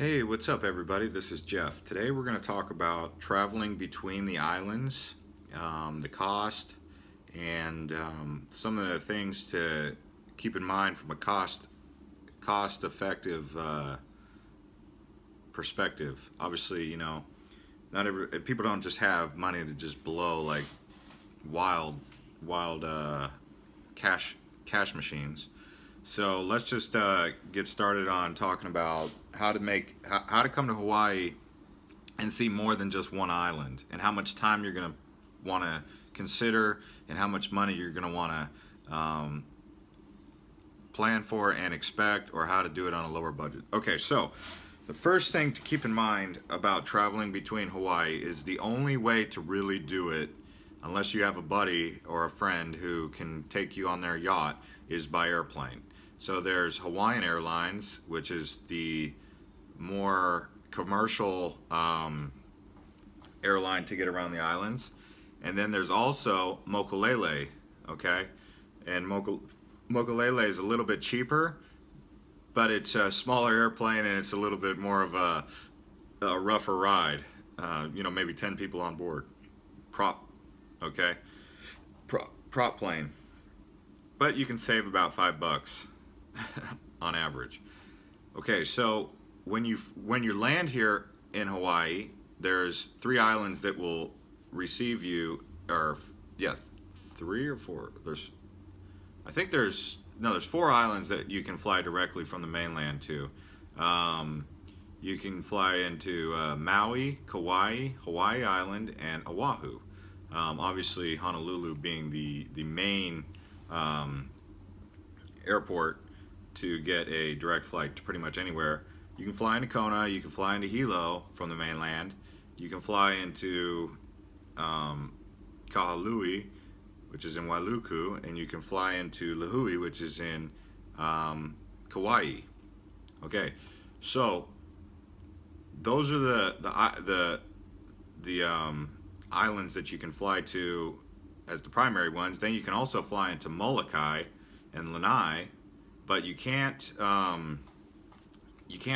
Hey, what's up everybody? This is Jeff. Today we're going to talk about traveling between the islands, the cost, and some of the things to keep in mind from a cost-effective perspective. Obviously, not every people don't just have money to just blow like wild cash machines. So let's just get started on talking about how to come to Hawaii and see more than just one island, and how much time you're gonna want to consider, and how much money you're gonna want to plan for and expect, or how to do it on a lower budget. Okay, so the first thing to keep in mind about traveling between Hawaii is the only way to really do it, unless you have a buddy or a friend who can take you on their yacht, is by airplane. So there's Hawaiian Airlines, which is the more commercial airline to get around the islands. And then there's also Mokulele, okay? And Mokulele is a little bit cheaper, but it's a smaller airplane and it's a little bit more of a rougher ride. Maybe 10 people on board. Prop plane. But you can save about $5 on average. Okay, so when you land here in Hawaii, there's 3 islands that will receive you, or yeah, 3 or 4. There's 4 islands that you can fly directly from the mainland to. You can fly into Maui, Kauai, Hawaii Island, and Oahu. Obviously, Honolulu being the main airport to get a direct flight to pretty much anywhere. You can fly into Kona, you can fly into Hilo from the mainland, you can fly into Kahului, which is in Wailuku, and you can fly into Lihue, which is in Kauai. Okay, so those are the islands that you can fly to as the primary ones. Then you can also fly into Molokai and Lanai, but you can't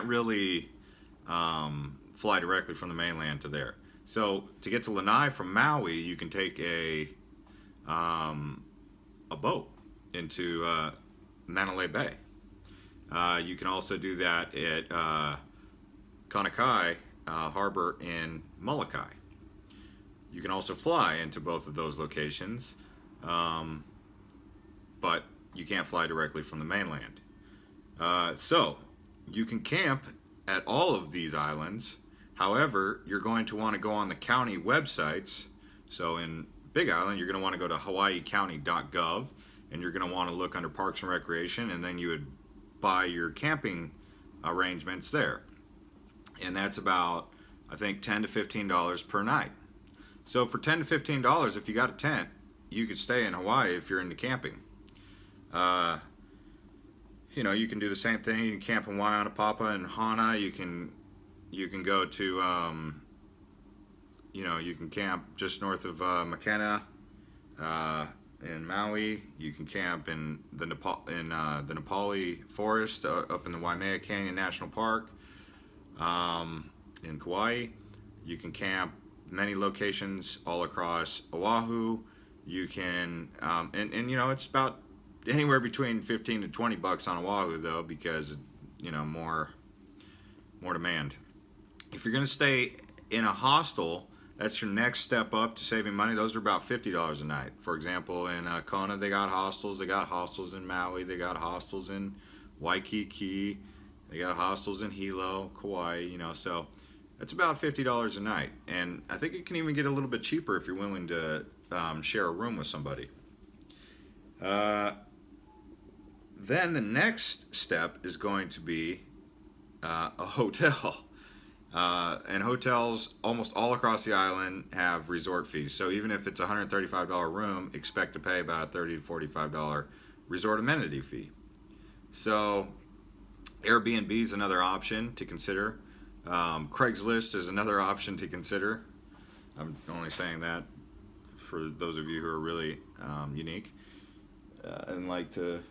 really fly directly from the mainland to there. So to get to Lanai from Maui, you can take a boat into Manalei Bay. You can also do that at Kanakai Harbor in Molokai. You can also fly into both of those locations, but you can't fly directly from the mainland. So you can camp at all of these islands. However, you're going to want to go on the county websites. So in Big Island, you're going to want to go to hawaiicounty.gov, and you're going to want to look under Parks and Recreation, and then you would buy your camping arrangements there. And that's about, I think, $10 to $15 per night. So for $10 to $15, if you got a tent, you could stay in Hawaii if you're into camping. You can do the same thing. You can camp in Waianapapa and Hana. You can go to, you can camp just north of Makena in Maui. You can camp in the Nepali forest up in the Waimea Canyon National Park in Kauai. You can camp many locations all across Oahu. You can, it's about anywhere between 15 to 20 bucks on Oahu though, because more demand. If you're gonna stay in a hostel, that's your next step up to saving money. Those are about $50 a night. For example, in Kona, they got hostels. They got hostels in Maui. They got hostels in Waikiki. They got hostels in Hilo, Kauai. So it's about $50 a night, and I think it can even get a little bit cheaper if you're willing to share a room with somebody. Then the next step is going to be a hotel. And hotels almost all across the island have resort fees. So even if it's a $135 room, expect to pay about a $30 to $45 resort amenity fee. So Airbnb is another option to consider. Craigslist is another option to consider. I'm only saying that for those of you who are really unique and like to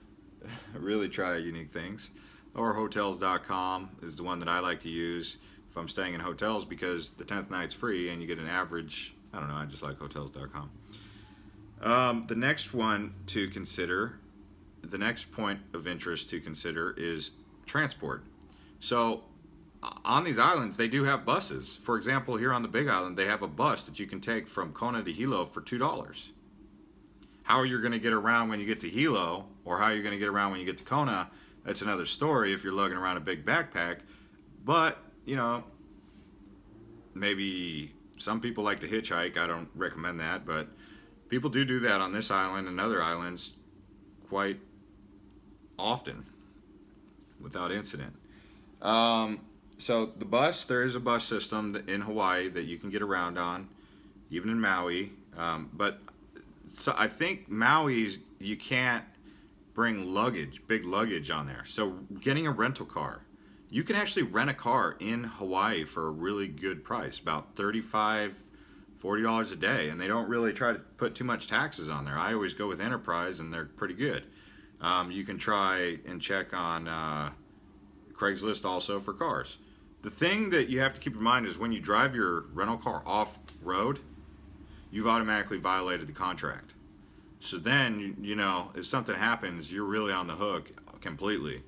really try unique things. or hotels.com is the one that I like to use if I'm staying in hotels, because the 10th night's free and you get an average. I don't know, I just like hotels.com. The next one to consider, the next point of interest to consider is transport. So on these islands, they do have buses. For example, here on the Big Island, they have a bus that you can take from Kona to Hilo for $2. How you're going to get around when you get to Hilo, or how you're going to get around when you get to Kona, that's another story if you're lugging around a big backpack. But, you know, maybe some people like to hitchhike. I don't recommend that, but people do that on this island and other islands quite often without incident. So the bus, there is a bus system in Hawaii that you can get around on, even in Maui. But so I think Maui's, you can't bring luggage, big luggage on there. So getting a rental car, you can actually rent a car in Hawaii for a really good price, about $35, $40 a day, and they don't really try to put too much taxes on there. I always go with Enterprise, and they're pretty good. You can try and check on Craigslist also for cars. The thing that you have to keep in mind is when you drive your rental car off-road, you've automatically violated the contract. So then, you know, if something happens, you're really on the hook completely.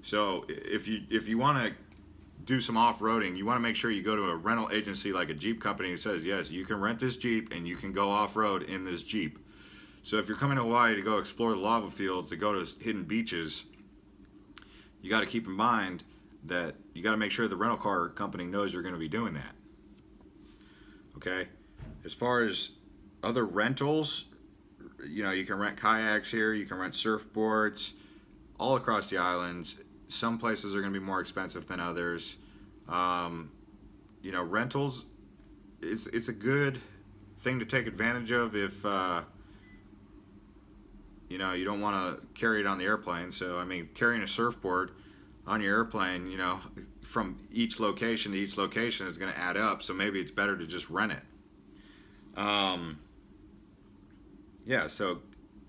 So if you want to do some off-roading, you want to make sure you go to a rental agency like a Jeep company that says, yes, you can rent this Jeep and you can go off-road in this Jeep. So if you're coming to Hawaii to go explore the lava fields, to go to hidden beaches, you got to keep in mind that you got to make sure the rental car company knows you're going to be doing that. Okay? As far as other rentals, you know, you can rent kayaks here, you can rent surfboards all across the islands. Some places are going to be more expensive than others. You know, rentals, it's a good thing to take advantage of if you know, you don't want to carry it on the airplane. So I mean, carrying a surfboard on your airplane, you know, from each location to each location is going to add up. So maybe it's better to just rent it. Yeah, so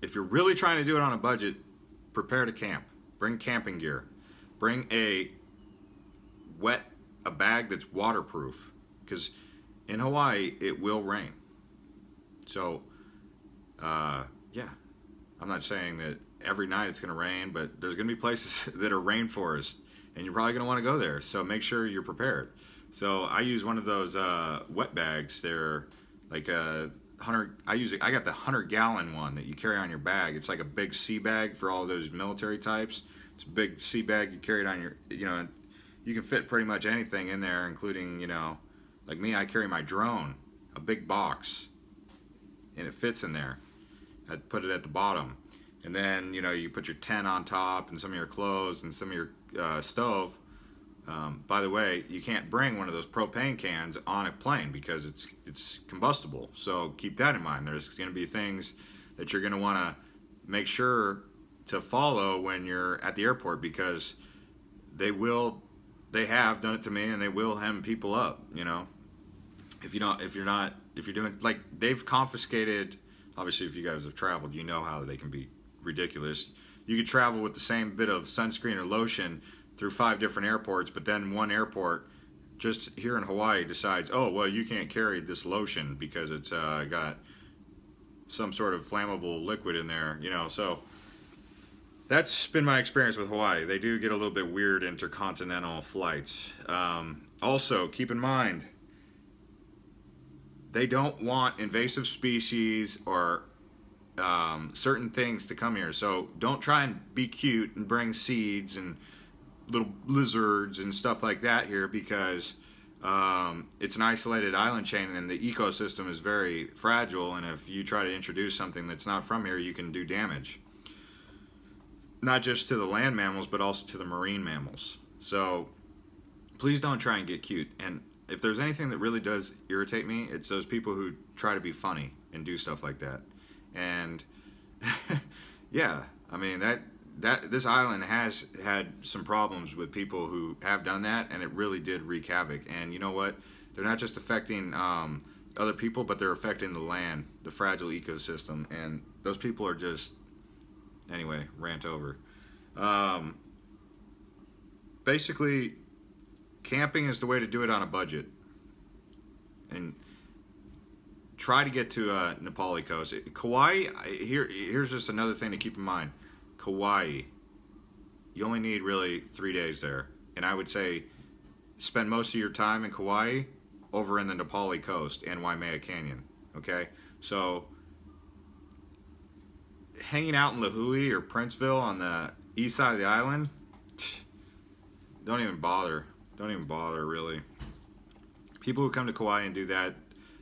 if you're really trying to do it on a budget, prepare to camp. Bring camping gear. Bring a bag that's waterproof, because in Hawaii it will rain. So yeah, I'm not saying that every night it's going to rain, but there's going to be places that are rainforest, and you're probably going to want to go there. So make sure you're prepared. So I use one of those wet bags. They're like a 100. I got the 100-gallon one that you carry on your bag. It's like a big sea bag for all those military types. It's a big sea bag. You carry it on your, you know, you can fit pretty much anything in there, including, you know, like me, I carry my drone, a big box, and it fits in there. I put it at the bottom. And then, you know, you put your tent on top and some of your clothes and some of your stove. By the way, you can't bring one of those propane cans on a plane because it's combustible. So keep that in mind. There's going to be things that you're going to want to make sure to follow when you're at the airport, because they have done it to me, and they will hem people up, you know. If you're doing, like, they've confiscated, obviously if you guys have traveled, you know how they can be ridiculous. You could travel with the same bit of sunscreen or lotion through 5 different airports, but then one airport just here in Hawaii decides, oh, well, you can't carry this lotion because it's got some sort of flammable liquid in there, you know. So that's been my experience with Hawaii. They do get a little bit weird intercontinental flights. Also, keep in mind, they don't want invasive species or certain things to come here. So don't try and be cute and bring seeds and little lizards and stuff like that here, because it's an isolated island chain and the ecosystem is very fragile, and if you try to introduce something that's not from here, you can do damage, not just to the land mammals but also to the marine mammals. So please don't try and get cute. And if there's anything that really does irritate me, it's those people who try to be funny and do stuff like that. And yeah, I mean, this island has had some problems with people who have done that, and it really did wreak havoc. And you know what? They're not just affecting other people, but they're affecting the land, the fragile ecosystem. And those people are just, anyway, rant over. basically, camping is the way to do it on a budget. And try to get to Nepali coast. Kauai, here's just another thing to keep in mind. Kauai, you only need really 3 days there. And I would say spend most of your time in Kauai over in the Nepali coast and Waimea Canyon. Okay? So hanging out in Lahui or Princeville on the east side of the island, don't even bother. Don't even bother, really. People who come to Kauai and do that,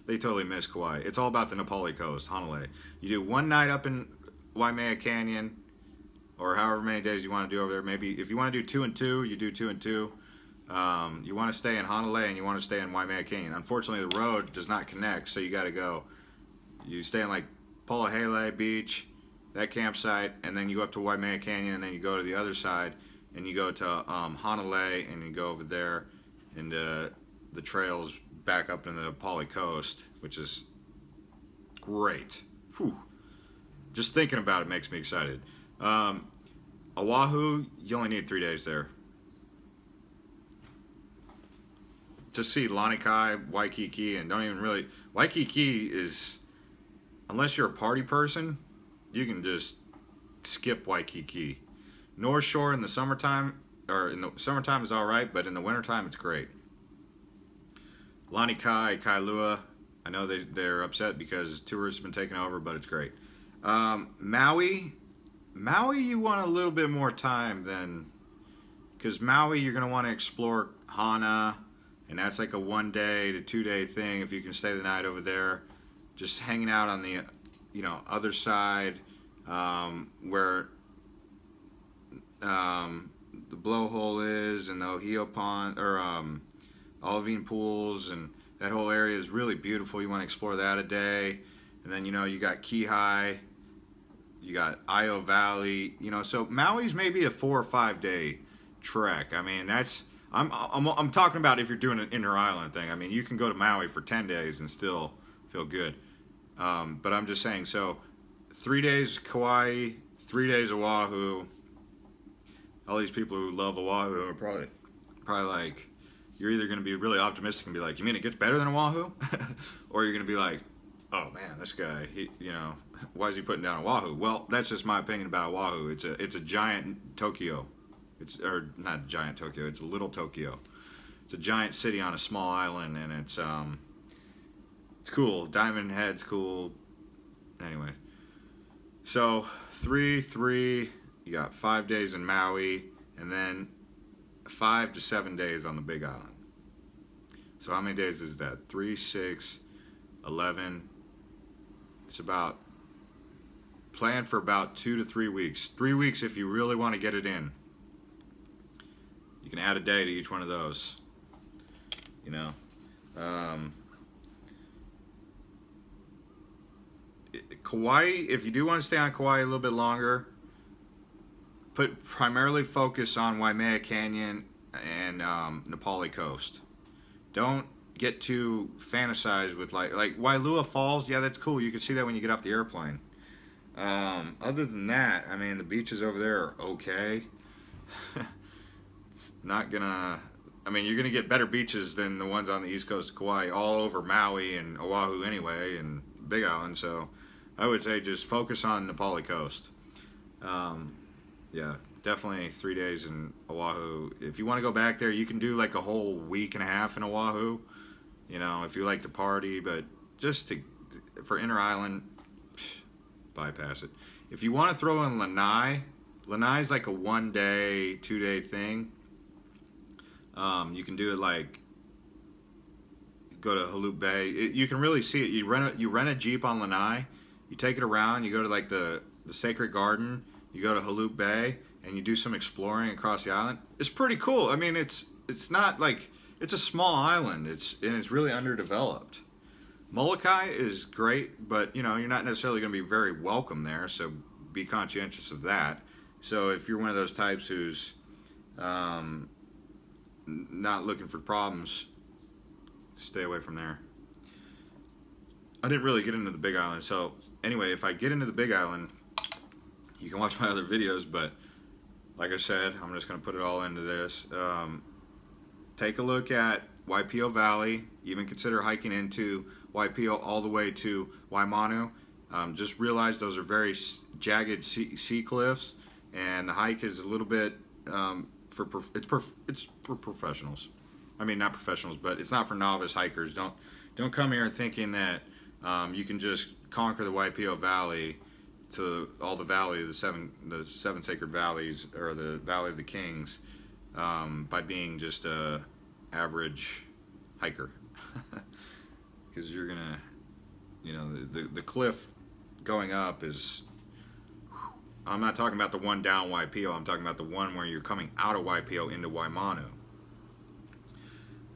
they totally miss Kauai. It's all about the Nepali coast, Honolulu. You do one night up in Waimea Canyon, or however many days you want to do over there. Maybe if you want to do 2 and 2, you do 2 and 2. You want to stay in Honolulu and you want to stay in Waimea Canyon. Unfortunately, the road does not connect, so you got to go. You stay in like Polahele Beach, that campsite, and then you go up to Waimea Canyon, and then you go to the other side, and you go to Honolulu, and you go over there, and the trails back up in the Nepali coast, which is great. Whew. Just thinking about it makes me excited. Oahu, you only need 3 days there. Just see Lanikai, Waikiki, and don't even really... Waikiki is... Unless you're a party person, you can just skip Waikiki. North Shore in the summertime, or in the summertime is alright, but in the wintertime it's great. Lanikai, Kailua, I know they're upset because tourists have been taken over, but it's great. Maui, you want a little bit more time than... Because Maui, you're going to want to explore Hana, and that's like a 1 day to 2 day thing if you can stay the night over there. Just hanging out on the, other side where the blowhole is and the Ohio Pond, or Olivine Pools, and that whole area is really beautiful. You want to explore that a day. And then, you got Kihei, you got Io Valley, so Maui's maybe a 4 or 5 day trek. I mean, that's, I'm talking about if you're doing an inter-island thing. I mean, you can go to Maui for 10 days and still feel good. But I'm just saying, so 3 days Kauai, 3 days Oahu. All these people who love Oahu are probably like, you're either going to be really optimistic and be like, you mean it gets better than Oahu? Or you're going to be like, oh man, this guy, why is he putting down Oahu? Well, that's just my opinion about Oahu. It's a giant Tokyo. Or not giant Tokyo, it's a little Tokyo. It's a giant city on a small island, and it's cool. Diamond Head's cool. Anyway, so 3, you got 5 days in Maui, and then 5 to 7 days on the Big Island. So how many days is that? 3, 6, 11. It's about, plan for about 2 to 3 weeks. 3 weeks if you really want to get it in. You can add a day to each one of those. Kauai, if you do want to stay on Kauai a little bit longer, primarily focus on Waimea Canyon and Nepali coast. Don't get too fantasized with like Wailua Falls. Yeah, that's cool. You can see that when you get off the airplane. Other than that, I mean, the beaches over there are okay. It's not gonna... I mean, you're gonna get better beaches than the ones on the east coast of Kauai, all over Maui and Oahu anyway, and Big Island. So I would say just focus on Nepali coast. Yeah, definitely 3 days in Oahu. If you want to go back there, you can do like a whole week and a half in Oahu, if you like to party. But just for inter-island, bypass it. If you want to throw in Lanai, Lanai's like a 1 day, 2 day thing. You can do it like, go to Haluk Bay. You can really see it. You rent a Jeep on Lanai, you take it around, you go to like the Sacred Garden, you go to Haluk Bay, and you do some exploring across the island. It's pretty cool. I mean, it's not like, it's a small island. It's really underdeveloped. Molokai is great, but you're not necessarily going to be very welcome there, so be conscientious of that. So if you're one of those types who's not looking for problems, stay away from there. I didn't really get into the Big Island, so anyway, if I get into the Big Island, you can watch my other videos, but like I said, I'm just going to put it all into this. Take a look at Waipio Valley. Even consider hiking into Waipio all the way to Waimanu. Just realize those are very jagged sea cliffs, and the hike is a little bit it's for professionals. I mean, not professionals, but it's not for novice hikers. Don't come here thinking that you can just conquer the Waipio Valley to all the valley, the seven sacred valleys, or the Valley of the Kings, by being just a average hiker. Because you're gonna, you know, the cliff going up is, I'm not talking about the one down Waipio, I'm talking about the one where you're coming out of Waipio into Waimanu.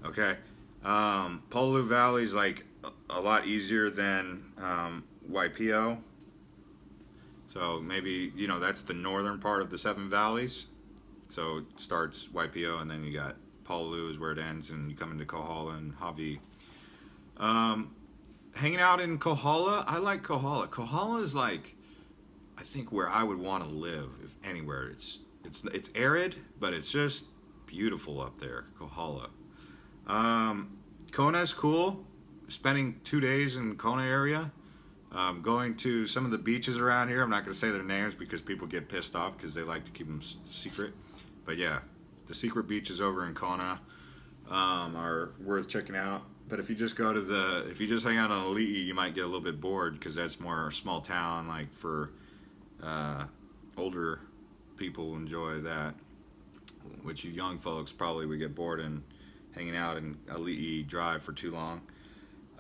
Okay, Pololu Valley is like a lot easier than Waipio. So maybe, you know, that's the northern part of the seven valleys. So it starts Waipio, and then you got Pololu is where it ends, and you come into Kohala and Hawi. Hanging out in Kohala, I like Kohala. Kohala is like, I think, where I would want to live, if anywhere. It's arid, but it's just beautiful up there, Kohala. Kona is cool. Spending 2 days in Kona area. Going to some of the beaches around here. I'm not going to say their names because people get pissed off because they like to keep them secret. But yeah, the secret beaches over in Kona are worth checking out. But if you just go to if you just hang out on Ali'i, you might get a little bit bored because that's more a small town, like for older people who enjoy that, which you young folks probably would get bored in hanging out in Ali'i Drive for too long.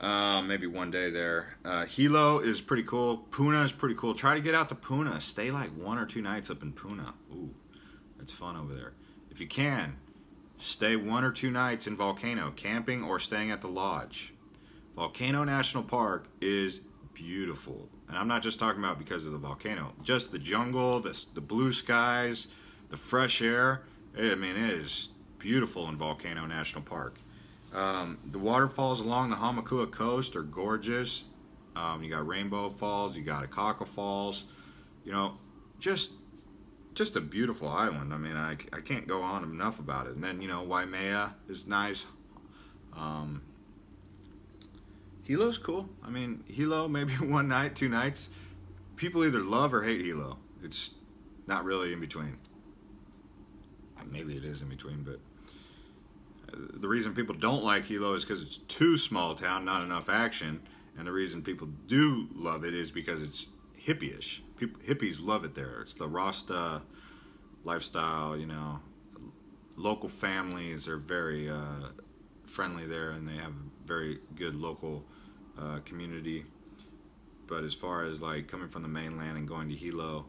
Maybe one day there. Hilo is pretty cool. Puna is pretty cool. Try to get out to Puna. Stay like 1 or 2 nights up in Puna. Ooh, it's fun over there. If you can, stay 1 or 2 nights in Volcano, camping or staying at the lodge. Volcano National Park is beautiful. And I'm not just talking about because of the volcano. Just the jungle, the blue skies, the fresh air. I mean, it is beautiful in Volcano National Park. The waterfalls along the Hamakua coast are gorgeous. You got Rainbow Falls, you got Akaka Falls. You know, just a beautiful island. I mean, I can't go on enough about it. And then, you know, Waimea is nice. Hilo's cool. I mean, Hilo, maybe 1 night, 2 nights. People either love or hate Hilo. It's not really in between. Maybe it is in between, but the reason people don't like Hilo is because it's too small town, not enough action. And the reason people do love it is because it's hippie-ish. Hippies love it there. It's the Rasta lifestyle, you know. Local families are very friendly there, and they have very good local community. But as far as like coming from the mainland and going to Hilo,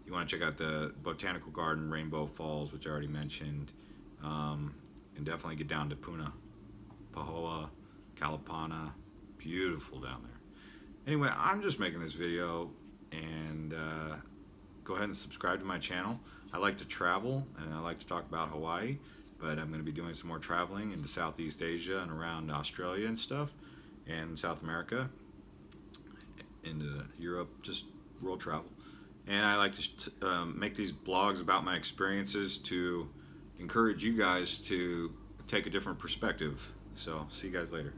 you want to check out the Botanical Garden, Rainbow Falls, which I already mentioned, and definitely get down to Puna, Pahoa, Kalapana. Beautiful down there. Anyway, I'm just making this video, and go ahead and subscribe to my channel. I like to travel, and I like to talk about Hawaii, but I'm going to be doing some more traveling into Southeast Asia and around Australia and stuff, and South America, into Europe, just world travel. And I like to make these blogs about my experiences to encourage you guys to take a different perspective. So, see you guys later.